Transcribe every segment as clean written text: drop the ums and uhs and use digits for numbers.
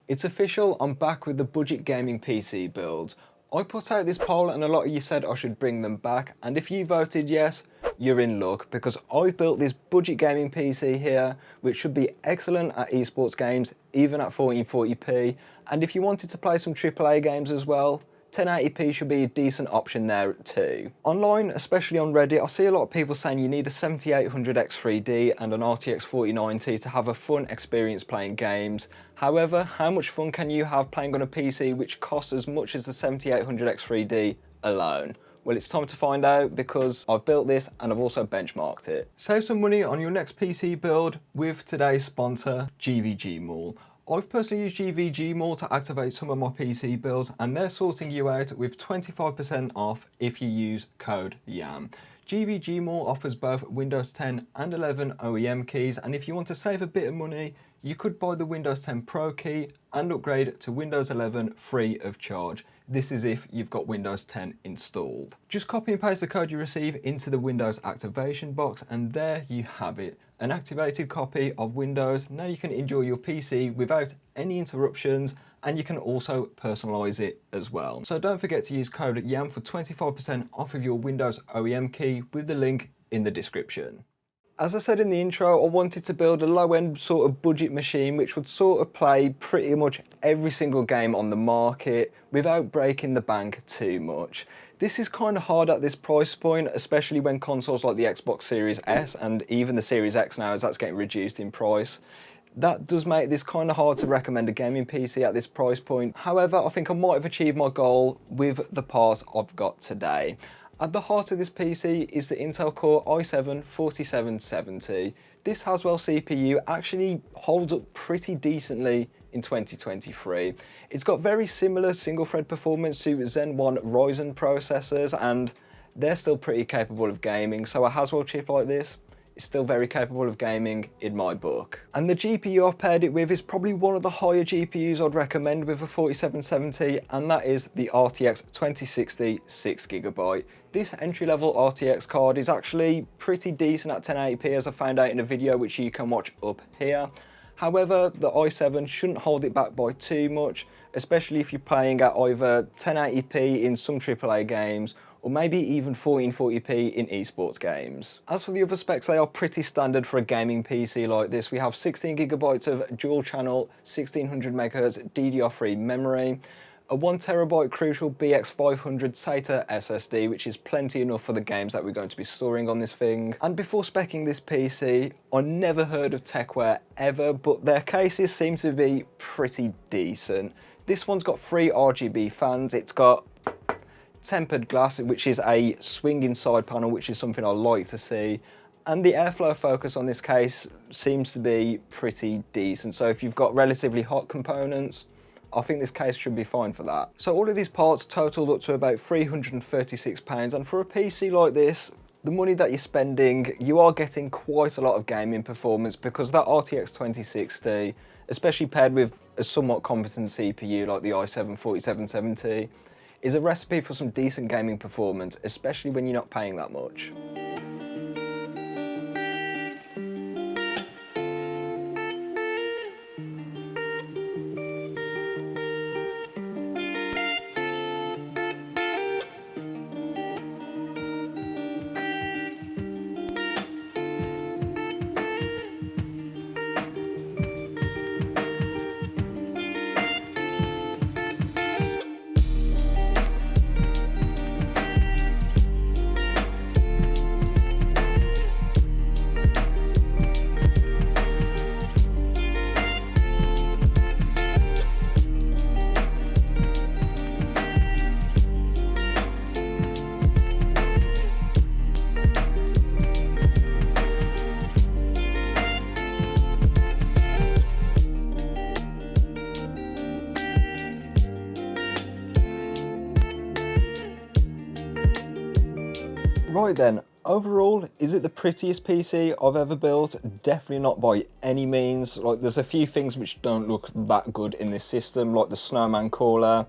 It's official, I'm back with the budget gaming PC builds. I put out this poll and a lot of you said I should bring them back, and if you voted yes, you're in luck because I've built this budget gaming PC here which should be excellent at esports games, even at 1440p, and if you wanted to play some AAA games as well, 1080p should be a decent option there too. Online, especially on Reddit, I see a lot of people saying you need a 7800X 3D and an RTX 4090 to have a fun experience playing games. However, how much fun can you have playing on a PC which costs as much as the 7800X 3D alone? Well, it's time to find out because I've built this and I've also benchmarked it. Save some money on your next PC build with today's sponsor, GVG Mall. I've personally used GVG Mall to activate some of my PC builds and they're sorting you out with 25% off if you use code YAM. GVG Mall offers both Windows 10 and 11 OEM keys, and if you want to save a bit of money, you could buy the Windows 10 Pro key and upgrade to Windows 11 free of charge. This is if you've got Windows 10 installed. Just copy and paste the code you receive into the Windows activation box and there you have it. An activated copy of Windows. Now you can enjoy your PC without any interruptions, and you can also personalize it as well. So don't forget to use code YAM for 25% off of your Windows OEM key with the link in the description. As I said in the intro, I wanted to build a low-end sort of budget machine which would sort of play pretty much every single game on the market without breaking the bank too much. This is kind of hard at this price point, especially when consoles like the Xbox Series S and even the Series X now, as that's getting reduced in price. That does make this kind of hard to recommend a gaming PC at this price point. However, I think I might have achieved my goal with the parts I've got today. At the heart of this PC is the Intel Core i7-4770. This Haswell CPU actually holds up pretty decently in 2023. It's got very similar single thread performance to Zen 1 Ryzen processors and they're still pretty capable of gaming, so a Haswell chip like this is still very capable of gaming in my book. And the GPU I've paired it with is probably one of the higher GPUs I'd recommend with a 4770, and that is the RTX 2060 6GB. This entry-level RTX card is actually pretty decent at 1080p, as I found out in a video which you can watch up here. However, the i7 shouldn't hold it back by too much, especially if you're playing at either 1080p in some AAA games or maybe even 1440p in esports games. As for the other specs, they are pretty standard for a gaming PC like this. We have 16GB of dual channel 1600MHz DDR3 memory, a 1TB Crucial BX500 SATA SSD, which is plenty enough for the games that we're going to be storing on this thing. And before speccing this PC, I never heard of Techwear ever, but their cases seem to be pretty decent. This one's got 3 RGB fans, it's got tempered glass, which is a swinging side panel, which is something I like to see, and the airflow focus on this case seems to be pretty decent, so if you've got relatively hot components, I think this case should be fine for that. So all of these parts totaled up to about £336, and for a PC like this, the money that you're spending, you are getting quite a lot of gaming performance because that RTX 2060, especially paired with a somewhat competent CPU like the i7-4770, is a recipe for some decent gaming performance, especially when you're not paying that much. Right then, overall, is it the prettiest PC I've ever built? Definitely not by any means. Like, there's a few things which don't look that good in this system, like the snowman cooler.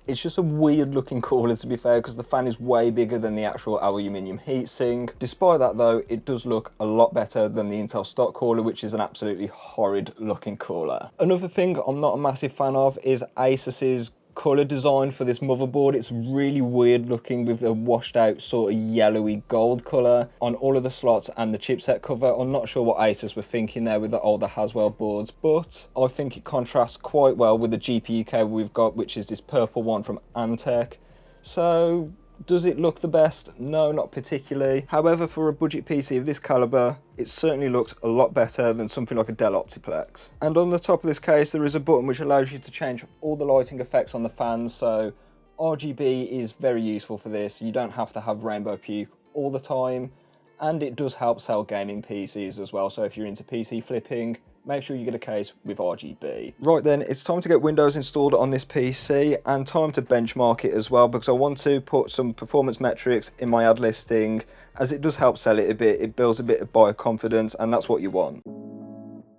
It's just a weird looking cooler, to be fair, because the fan is way bigger than the actual aluminium heatsink. Despite that though, it does look a lot better than the Intel stock cooler, which is an absolutely horrid looking cooler. Another thing I'm not a massive fan of is Asus's colour design for this motherboard. It's really weird looking with a washed out sort of yellowy gold colour on all of the slots and the chipset cover. I'm not sure what Asus were thinking there with the older Haswell boards, but I think it contrasts quite well with the GPU cable we've got, which is this purple one from Antec. So does it look the best? No, not particularly. However, for a budget PC of this caliber, it certainly looks a lot better than something like a Dell Optiplex. And on the top of this case, there is a button which allows you to change all the lighting effects on the fans. So RGB is very useful for this. You don't have to have rainbow puke all the time. And it does help sell gaming PCs as well. So if you're into PC flipping, make sure you get a case with RGB. Right then, it's time to get Windows installed on this PC and time to benchmark it as well, because I want to put some performance metrics in my ad listing, as it does help sell it a bit. It builds a bit of buyer confidence, and that's what you want.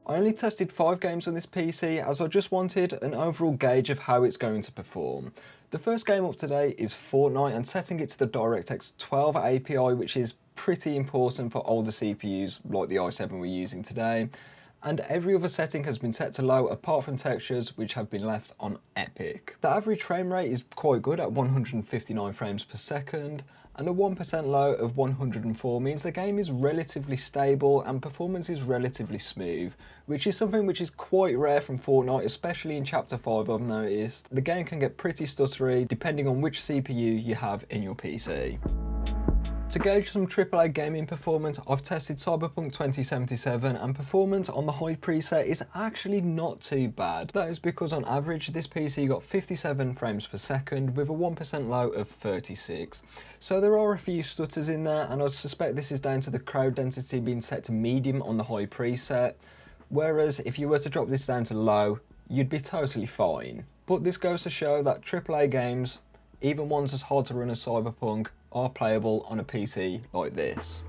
I only tested 5 games on this PC as I just wanted an overall gauge of how it's going to perform. The first game up today is Fortnite, and setting it to the DirectX 12 API, which is pretty important for older CPUs like the i7 we're using today. And every other setting has been set to low apart from textures, which have been left on epic. The average frame rate is quite good at 159 frames per second, and a 1% low of 104 means the game is relatively stable and performance is relatively smooth, which is something which is quite rare from Fortnite, especially in Chapter 5 I've noticed. The game can get pretty stuttery depending on which CPU you have in your PC. To gauge some AAA gaming performance, I've tested Cyberpunk 2077, and performance on the high preset is actually not too bad. That is because on average this PC got 57 frames per second with a 1% low of 36. So there are a few stutters in there, and I suspect this is down to the crowd density being set to medium on the high preset, whereas if you were to drop this down to low, you'd be totally fine. But this goes to show that AAA games, even ones as hard to run as Cyberpunk, are playable on a PC like this.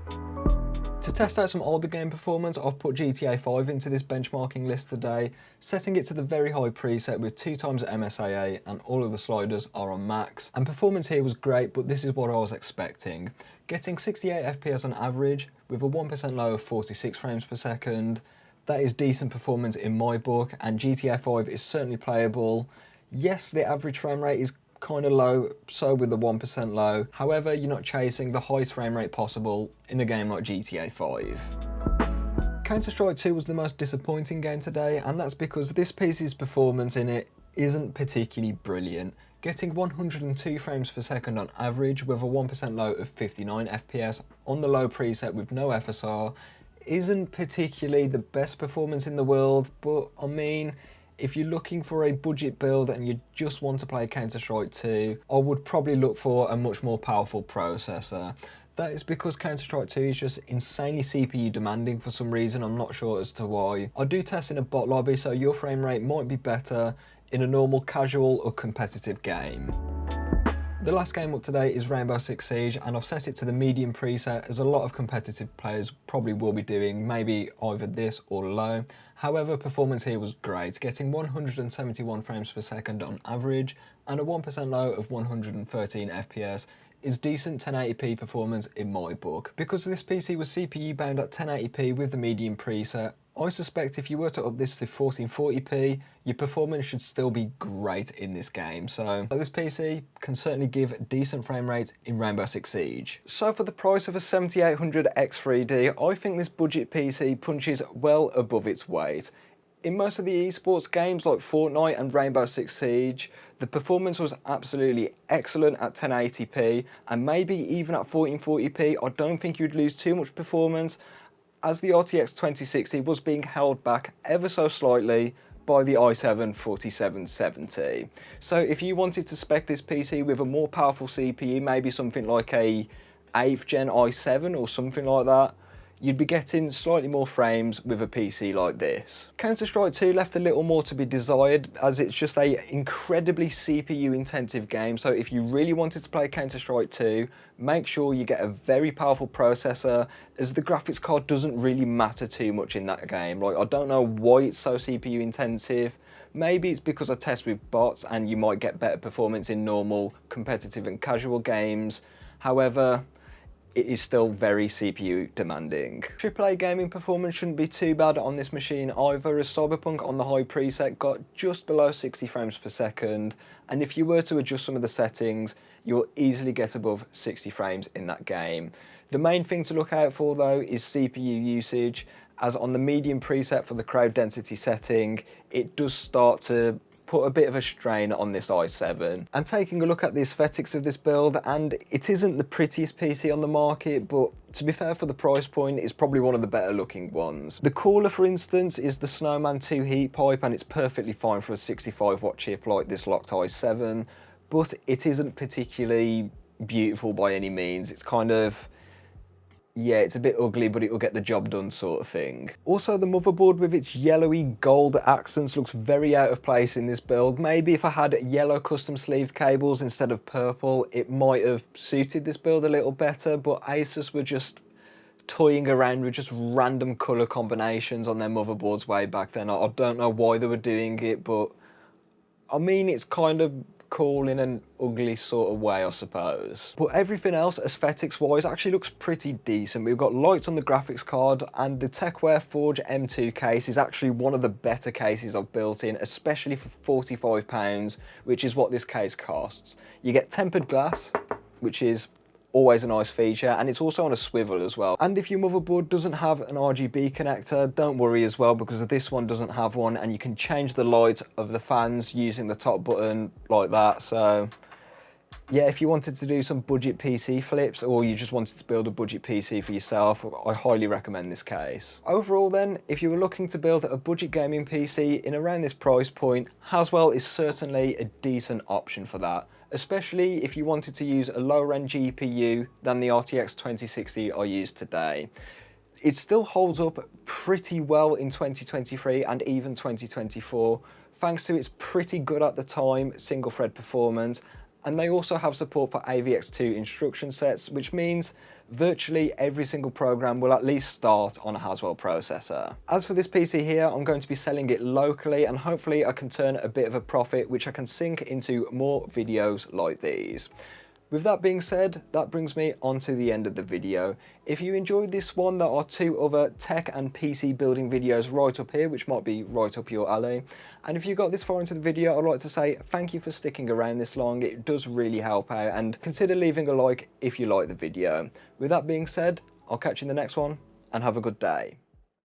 To test out some older game performance, I've put GTA 5 into this benchmarking list today, setting it to the very high preset with 2x MSAA, and all of the sliders are on max. And performance here was great, but this is what I was expecting. Getting 68 FPS on average with a 1% low of 46 frames per second. That is decent performance in my book, and GTA 5 is certainly playable. Yes, the average frame rate is kind of low, so with the 1% low. However, you're not chasing the highest frame rate possible in a game like GTA 5. Counter-Strike 2 was the most disappointing game today, and that's because this PC's performance in it isn't particularly brilliant. Getting 102 frames per second on average with a 1% low of 59 FPS on the low preset with no FSR isn't particularly the best performance in the world, but I mean, if you're looking for a budget build and you just want to play Counter-Strike 2, I would probably look for a much more powerful processor. That is because Counter-Strike 2 is just insanely CPU demanding for some reason. I'm not sure as to why. I do test in a bot lobby, so your frame rate might be better in a normal casual or competitive game. The last game up today is Rainbow Six Siege, and I've set it to the medium preset, as a lot of competitive players probably will be doing maybe either this or low. However, performance here was great, getting 171 frames per second on average, and a 1% low of 113 FPS is decent 1080p performance in my book. Because this PC was CPU bound at 1080p with the medium preset, I suspect if you were to up this to 1440p, your performance should still be great in this game. So this PC can certainly give decent frame rates in Rainbow Six Siege. So for the price of a 7800 X3D, I think this budget PC punches well above its weight. In most of the esports games like Fortnite and Rainbow Six Siege, the performance was absolutely excellent at 1080p, and maybe even at 1440p, I don't think you'd lose too much performance, as the RTX 2060 was being held back ever so slightly by the i7 4770. So if you wanted to spec this PC with a more powerful CPU, maybe something like a 8th gen i7 or something like that, you'd be getting slightly more frames with a PC like this. Counter-Strike 2 left a little more to be desired, as it's just an incredibly CPU intensive game. So if you really wanted to play Counter-Strike 2, make sure you get a very powerful processor, as the graphics card doesn't really matter too much in that game. Like, I don't know why it's so CPU intensive, Maybe it's because I test with bots and you might get better performance in normal, competitive and casual games. However, it is still very CPU demanding. AAA gaming performance shouldn't be too bad on this machine either, as Cyberpunk on the high preset got just below 60 frames per second, and if you were to adjust some of the settings, you'll easily get above 60 frames in that game. The main thing to look out for though is CPU usage, as on the medium preset for the crowd density setting, it does start to put a bit of a strain on this i7. And taking a look at the aesthetics of this build, and it isn't the prettiest PC on the market, but to be fair, for the price point, it's probably one of the better looking ones. The cooler, for instance, is the Snowman 2 heat pipe, and it's perfectly fine for a 65 watt chip like this locked i7, but it isn't particularly beautiful by any means. It's kind of, yeah, it's a bit ugly, but it'll get the job done sort of thing. Also, the motherboard with its yellowy gold accents looks very out of place in this build. Maybe if I had yellow custom sleeved cables instead of purple, it might have suited this build a little better, but Asus were just toying around with just random colour combinations on their motherboards way back then. I don't know why they were doing it, but I mean, it's kind of cool in an ugly sort of way, I suppose. But everything else, aesthetics wise, actually looks pretty decent. We've got lights on the graphics card, and the Techwear Forge M2 case is actually one of the better cases I've built in, especially for £45, which is what this case costs. You get tempered glass, which is always a nice feature, and it's also on a swivel as well. And if your motherboard doesn't have an RGB connector, don't worry as well, because this one doesn't have one, and you can change the light of the fans using the top button like that. So yeah, if you wanted to do some budget PC flips, or you just wanted to build a budget PC for yourself, I highly recommend this case. Overall then, if you were looking to build a budget gaming PC in around this price point, Haswell is certainly a decent option for that, especially if you wanted to use a lower end GPU than the RTX 2060 I use today. It still holds up pretty well in 2023 and even 2024, thanks to its pretty good at the time single thread performance, and they also have support for AVX2 instruction sets, which means virtually every single program will at least start on a Haswell processor. As for this PC here, I'm going to be selling it locally, and hopefully I can turn a bit of a profit, which I can sink into more videos like these. With that being said, that brings me on to the end of the video. If you enjoyed this one, there are two other tech and PC building videos right up here, which might be right up your alley. And if you got this far into the video, I'd like to say thank you for sticking around this long. It does really help out, and consider leaving a like if you like the video. With that being said, I'll catch you in the next one, and have a good day.